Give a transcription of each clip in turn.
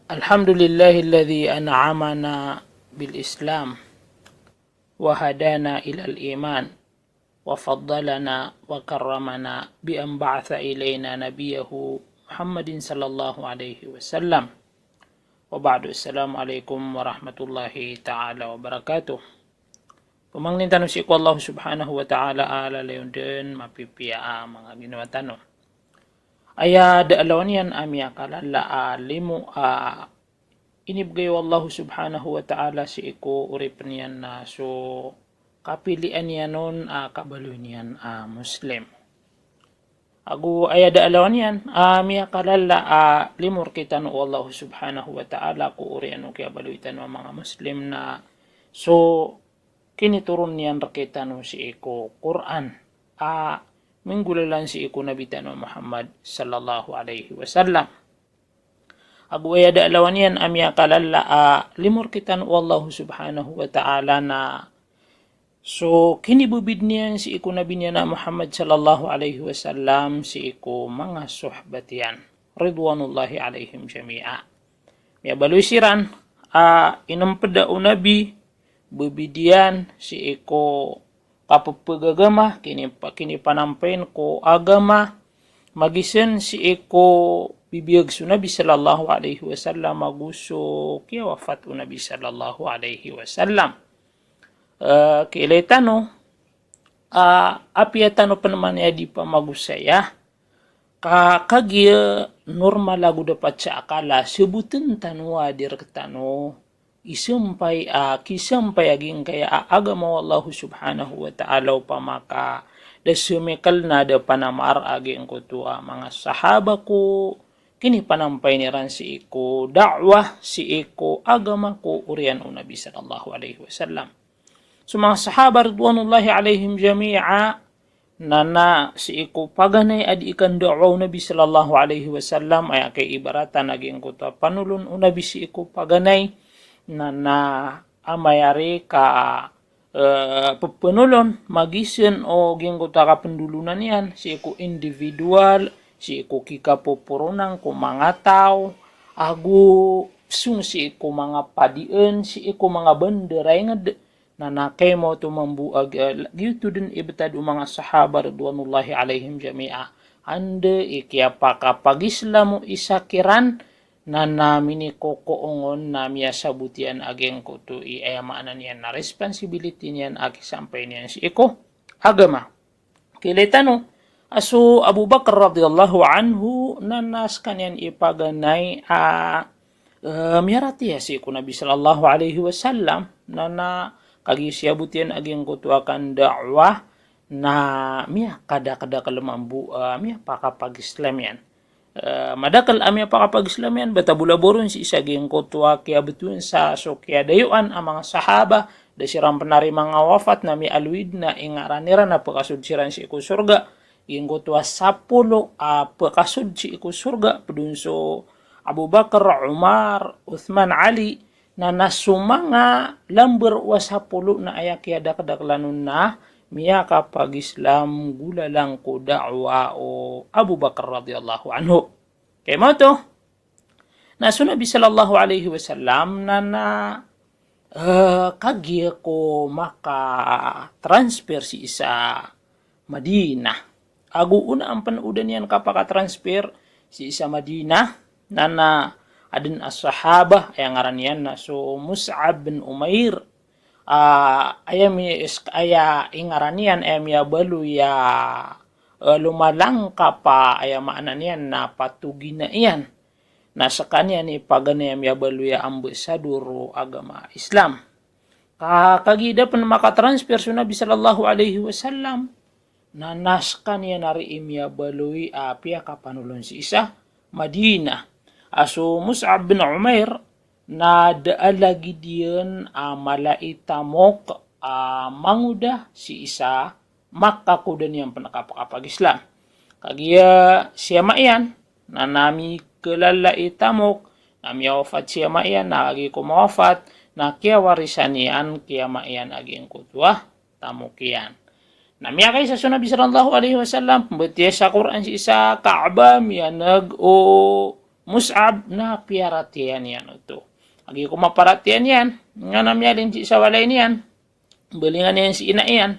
Alhamdulillahilladzi an'amana bil Islam wa hadana ilal iman wa faddalana wa karramana bi an ba'atha ilayna nabiyahu Muhammadin sallallahu alaihi wasallam. Wa ba'du, assalamu alaikum warahmatullahi ta'ala wabarakatuh. Pumangnin tanong si ko Allah subhanahu wa ta'ala ala layon din mapipia mga ginawa tanong. Aya daalawan yan amya kalala limu inibgayo Allah subhanahu wa ta'ala si iko uripan yan na so kapilian yan nun kabalo niyan Muslim. Agu aya daalawan yan amya kalala limur kita no Allah subhanahu wa ta'ala ko uri ano kaya baluitan ng mga Muslim na so kiniturun niyan rakita no si iko Quran minggulalan si iko nabitan wa Muhammad sallallahu alaihi wasallam. Agwaya daalawan yan amya kalala limur kitan wallahu subhanahu wa ta'ala na so kinibubid niyan si iko nabi niya na Muhammad sallallahu alaihi wasallam si iko mga suhbat yan ridwanullahi alaihim jami'a. Miya balusiran inampeda o nabi bubidian si iko kapagagama kini panampain ko agama magisen si iko bibiyag su Nabi sallallahu alaihi wasallam maguso kaya wafat o Nabi sallallahu alaihi wasallam. Kilaitano apiatano pa naman ya di pa magusaya kagya normal lagu dapat sa akala sebutin tanwa direktano isumpay kisampay aging kaya agama Allah subhanahu wa ta'ala pamaka dasumikal na da panamar aging ko tuwa mga sahaba ko kini panampay ni ran si iko da'wah si iko agama ko urian o Nabi sallallahu alaihi wasallam. So mga sahaba ridwanullahi alaihim jami'a na si iko paganay adi ikan da'wah o Nabi sallallahu alaihi wasallam ay kay ibaratan aging ko tuwa panulun o Nabi si iko paganay na amayari ka penulon magisen o gingkota ka pendulunan yan si iku individual si iku kikapupurunang ko mga tao agu sung si iku mga padien si iku mga benderay nga na nakay mo to mambuag gitu din ibtad mga sahaba radwanullahi alaihim jami'a ande ikiapa kapag Islamo isakiran na namin ni kokoongon na miya sabutian ageng ko to iayamaan niyan na responsibility niyan agi sampay niyan si iko agama. Kilitano aso Abu Bakar radhiyallahu anhu nanas kanyan ipaganay miyarati ya si iko Nabi sallallahu alaihi wasallam na kagi siabutian ageng ko to akan da'wah na miya kada kalamambu miya pakapag Islam yan. Madakal amya pakapag-Islam yan, batabulaboron si isaging kutwa kaya betun sa so kaya dayuan ang mga sahaba da sirang penari mga wafat na mi alwid na ingaranira na pakasud siran si iku surga yung kutwa sapulo pakasud si iku surga pedunso Abu Bakar, Umar, Uthman, Ali na nasumanga lamber wasapulo na ayak kaya daklanun na miya kapag Islam gula lang ko da'wa o Abu Bakar radhiyallahu anhu. Kaya mo to, na Nabi sallallahu alaihi wasallam na kagya ko maka-transfer si isa Madina. Agu una ang panudan yan kapaka-transfer si isa Madina na adin as-sahaba ay ngaran yan na so Mus'ab bin Umair aya ingaranian ya balu ya lumalang ka pa aya maanan yan na patugi na iyan na sa kanya ni paganayam ya balu ya ambasador agama Islam kagida pa makatransfer sa Nabi sallallahu alaihi wasallam na naskan ya nariim ya balu apia kapanulon si isa Madina aso Mus'ab bin Umair na daalagi diyan malaitamok manguda si isa makakudan yang penakapag Islam. Kagiya siya maiyan na nami kelala itamok nami wafat siya maiyan na agi kumawafat na kaya warisan yan kaya maiyan aging kutwa tamok yan. Nami akay sa Nabi sallallahu alaihi wasallam pembetiya sa Quran si isa Kaaba miyanag o Mus'ab na piaratian yan ito. Agi ko maparatian yan, nga namyalin si sa walay niyan, balingan yan si ina yan,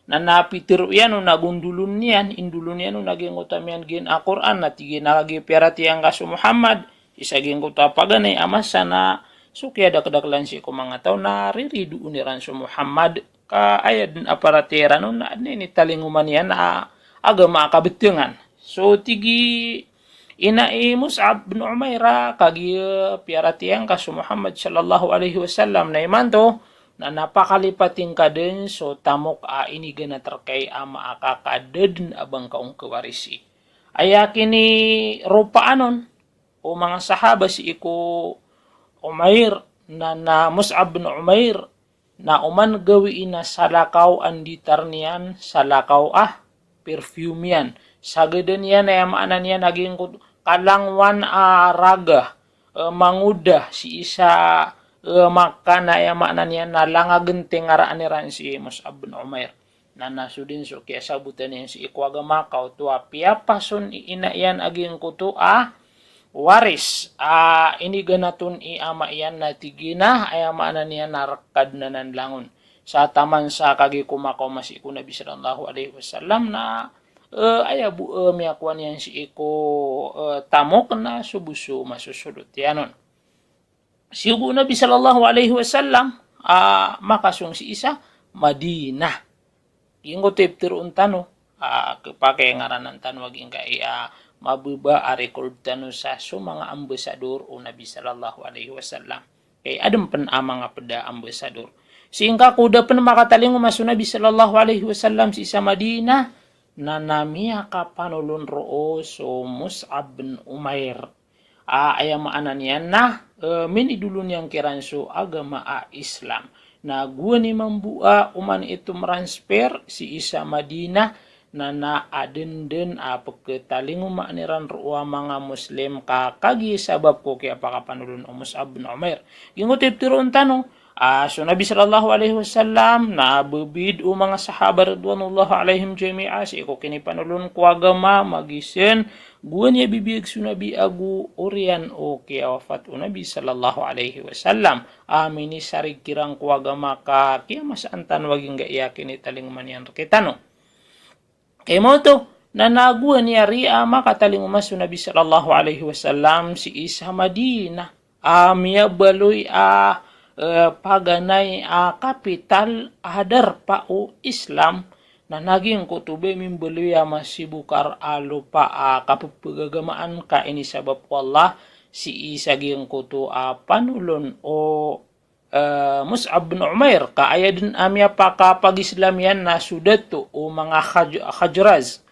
na napitiro yan o nagundulun yan, indulun yan o naging utamian gin a Quran, na tigin nakagi piaratian kaso Muhammad, isaging kuta paganay amasa na so kaya dakdaklan si ko mga tao na riridu uniran so Muhammad ka ayad aparatera no na ni talinguman yan na aga makabitungan. So tigi ina Mus'ab bin Umaira kagi piaratian kaso Muhammad sallallahu alaihi wasallam na imanto na napakalipating ka din so tamok ini gana terkay ama akakaded abang kaong kawarisi. Aya kini rupa anon o mga sahaba si iko Umair na Mus'ab bin Umair na uman gawi na salakaw anditar niyan salakaw perfume yan. Sagadan yan ay maanan yan naging kalangwan raga manguda si isa makana ay maanan yan na langagenting araan si Mus'ab bin Umair. Na nasudin so kaya sabutan yan si ikwaga makaw tuwa piapason ina yan aging kuto waris ini ganatun ama yan na tigina ay maanan yan narakad na nanlangon sa taman sa kagi kumakaw masiku Nabi sallallahu alaihi wasallam na miyakwan yan si iko tamok na subuso masusudot yanon. Sigo Nabi sallallahu alaihi wasallam makasong si isa Madina. Ingo tiptirun tano kapake ngaranan tano waging kay mabuba record tano sa mga ambasador o Nabi sallallahu alaihi wasallam. Kay adam pen mga peda ambasador. Singka kuda pen makataling umaso Nabi sallallahu alaihi wasallam si isa Madina na namiya ka panulun roo so Mus'ab bin Umair. Ayamaan niyan na minidulun yang kiranso agama Islam. Na gua ni mambua uman itu transfer si isa Madina na naadenden pagkataling umaniran ruwa mga Muslim kagi sabab ko kaya pakapanulun o Mus'ab bin Umair. Gingutip tiron tanong, so Nabi sallallahu alaihi wasallam na bubid o mga sahaba radwanullah alaihim jami'a si ko kinipanulun ko agama magisen gua niya bibig sunabi agu orian o kaya wafat o Nabi sallallahu alaihi wasallam amini sarig kirang ko agama ka kaya masaantan waging gaiyakin italing manyan kitano. Kaya mo to, na naguan niya ria makataling umaso Nabi sallallahu alaihi wasallam si isa Madina. Miya baloy paganay kapital hadar pa o Islam na naging kutube mimbaloy masibukar lupa kapagagamaan ka ini sabab ko Allah si isa ging kutu panulon o Mus'ab bin Umair kaayadin amya pa kapag Islam yan na sudat to o mga Khajraz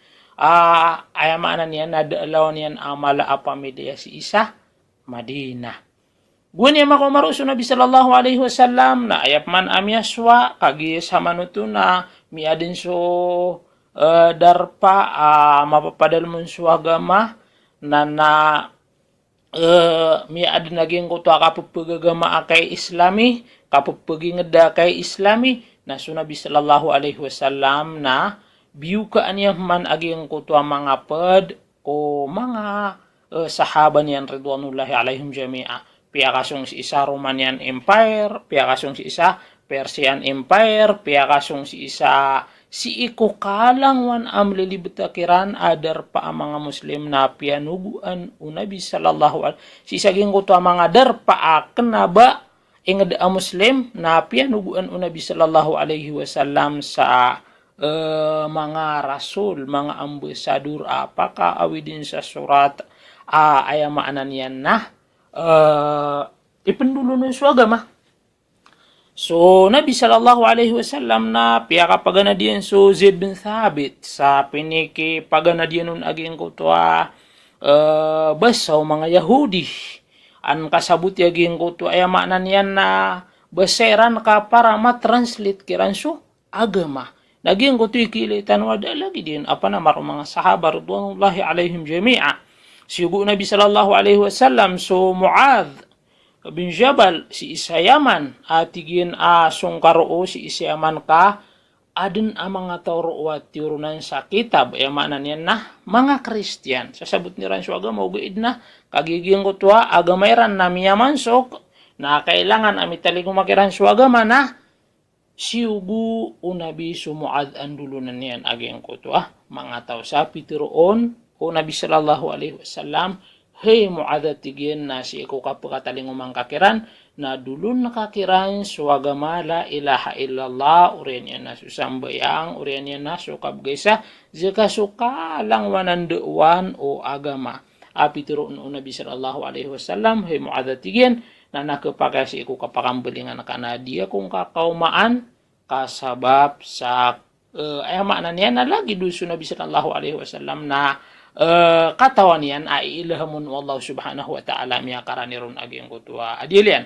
ayamaan yan na daalawan yan amala apamidya si isa Madina. Buwan niya makumaruso Nabi sallallahu alaihi wasallam na ayap man amya swa kagi sa manuto na miadin so darpa mapapadal mo suagama na miad naging kuto kapagagama kay Islami kapagingeda kay Islami na Nabi sallallahu alaihi wasallam na biyukaan niya man aging kuto mga pad o mga sahaba niyan ridwanullahi alaihim jami'a piyakasong si isa Romanian Empire piyakasong si isa Persian Empire piyakasong si isa si iko kalangwan lilibutakiran adar pa ang mga Muslim na pianuguan o Nabi sallallahu alaihi si saging ko to mga dar pa kenaba ingad ang Muslim na pianuguan o Nabi sallallahu alaihi wasallam sa mga rasul mga ambasador apaka awidin sa surat ayamaan yan na ipendulo ng agama. So, Nabi sallallahu alaihi wasallam na piyaka paganadian so Zaid bin Thabit sa piniki paganadian nun aging kutwa basaw mga Yahudi. An kasabut aging kutwa ay maanan yan na baseran ka para matranslate kiran so agama. Naging kutwa ikilitan wada lagi din apa na marong mga sahaba radwanullahi alaihim jami'a. Sigo Nabi sallallahu alaihi wasallam so Mu'adh bin Jabal si isa Yaman atigin sungkaro si isa Yaman ka adin ang mga tawro wat tiurunan sa kitab mana niyan na mga Kristiyan sasabot ni ran so agama ugaid na kagiging kutwa agamayran na miyamansok na kailangan ami taling makiran so agama na siugu unabi sumuad ang dulunan niyan aging kutwa mga tao sa pitiroon o Nabi sallallahu alaihi wasallam hey muadatigin na si iko kapagataling umangkakiran na dulun nakakiran suagama la ilaha illallah urian yan na susambayang urian yan na sukab gaysa zika suka lang wananduan o agama api tiroon o Nabi sallallahu alaihi wasallam hey muadatigin na nakapagay si iko kapakambalingan na kanadiya kung kakaumaan kasabab sa ayama na niya na lagi duso Nabi sallallahu alaihi wasallam na katawan yan ay ilahamun wallahu subhanahu wa ta'ala miya karanirun aging kutwa adilian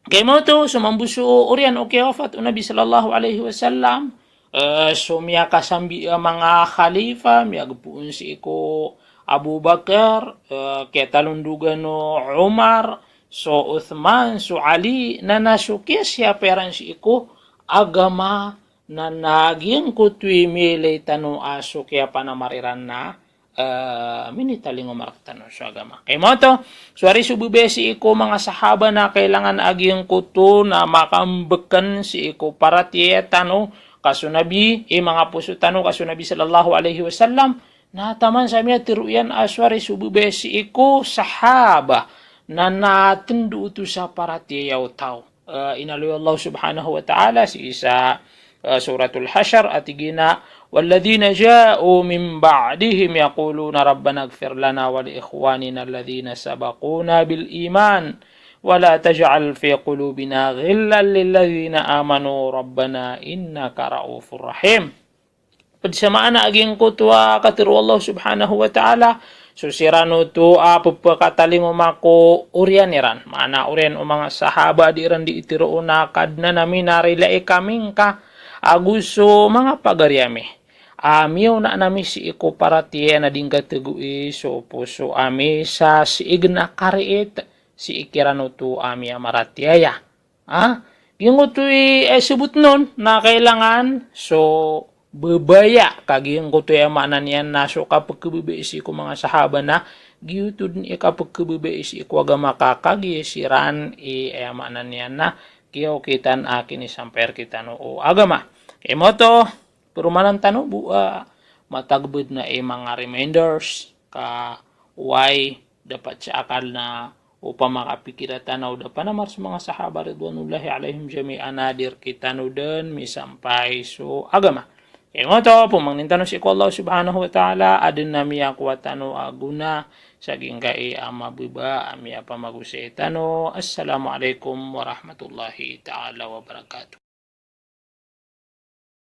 kay mo to sumambuso urian o kiyafat o Nabi sallallahu alaihi wasallam so miya kasambi mga khalifa miya gapuun si iko Abu Bakar kaya talundugan no Umar so Uthman so Ali na nasukya siya peran si iko agama na naging kutwi milay tanong aso kaya panamariran na minitaling umaraktan sa agama. Kay mo to, suwari sububesi iko mga sahaba na kailangan aging kuto na makambekan si iko para tiye tano kasunabi, mga puso tano kasunabi sallallahu alaihi wasallam na taman sa miya tiruyan aswari sububesi iko sahaba na natindu ito sa para tiye yaw tao. Inaluy Allah subhanahu wa ta'ala si isa suratul Hasyr atigina والذين جاءوا من بعدهم يقولون ربنا اغفر لنا ولإخواننا الذين سبقونا بالإيمان ولا تجعل في قلوبنا غلا للذين آمنوا ربنا إنك رؤوف رحيم. Pagsamaan na aging kutwa katiru Allah subhanahu wa ta'ala susirano to pagpakataling umako urianiran mana urian umanga sahaba diran di itiro na kadna namin narilai kaming ka aguso mga pagaryami amiyaw na nami si iko para tiye na dingga tegui so puso ami sa si igna kariit si ikirano to ami amaratiaya yung utoy subut nun na kailangan so bebaya kaging kutoy amanan yan na so kapag kabibaisi ko mga sahaba na giyutod ni kapag kabibaisi ko agama kakagisiran amanan yan na kiyaw kitan akin isamper kita no o agama emoto perumanan tano matagbed na mga reminders ka why dapat sa akal na upang makapikira tanaw da panamar sa mga sahaba ridwanullahi alaihim jami'an nadir kita no den misampay so agama emoto pumangnintan si Allah subhanahu wa ta'ala adin nami akwatano aguna saging kai amabiba ami apa magusitano assalamualaikum warahmatullahi ta'ala wabarakatuh.